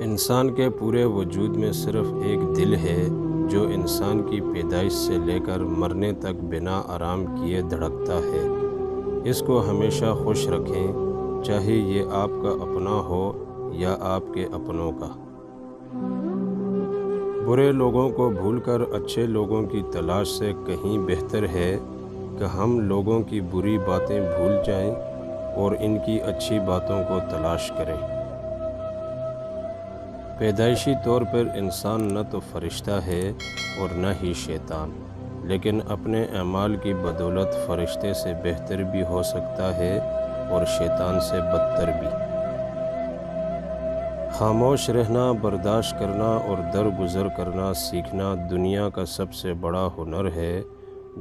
انسان کے پورے وجود میں صرف ایک دل ہے جو انسان کی پیدائش سے لے کر مرنے تک بنا آرام کیے دھڑکتا ہے۔ اس کو ہمیشہ خوش رکھیں، چاہے یہ آپ کا اپنا ہو یا آپ کے اپنوں کا۔ برے لوگوں کو بھول کر اچھے لوگوں کی تلاش سے کہیں بہتر ہے کہ ہم لوگوں کی بری باتیں بھول جائیں اور ان کی اچھی باتوں کو تلاش کریں۔ پیدائشی طور پر انسان نہ تو فرشتہ ہے اور نہ ہی شیطان، لیکن اپنے اعمال کی بدولت فرشتے سے بہتر بھی ہو سکتا ہے اور شیطان سے بدتر بھی۔ خاموش رہنا، برداشت کرنا اور درگزر کرنا سیکھنا دنیا کا سب سے بڑا ہنر ہے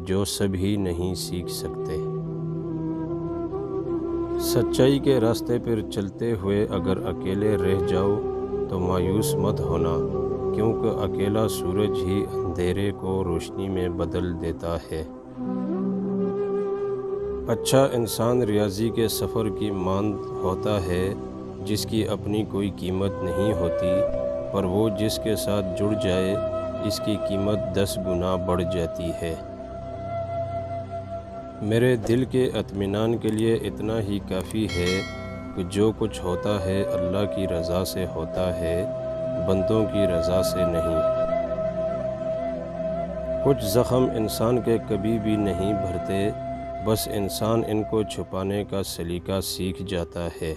جو سبھی نہیں سیکھ سکتے۔ سچائی کے راستے پر چلتے ہوئے اگر اکیلے رہ جاؤ تو مایوس مت ہونا، کیونکہ اکیلا سورج ہی اندھیرے کو روشنی میں بدل دیتا ہے۔ اچھا انسان ریاضی کے سفر کی مانند ہوتا ہے جس کی اپنی کوئی قیمت نہیں ہوتی، پر وہ جس کے ساتھ جڑ جائے اس کی قیمت 10 گنا بڑھ جاتی ہے۔ میرے دل کے اطمینان کے لیے اتنا ہی کافی ہے کہ جو کچھ ہوتا ہے اللہ کی رضا سے ہوتا ہے، بندوں کی رضا سے نہیں۔ کچھ زخم انسان کے کبھی بھی نہیں بھرتے، بس انسان ان کو چھپانے کا سلیقہ سیکھ جاتا ہے۔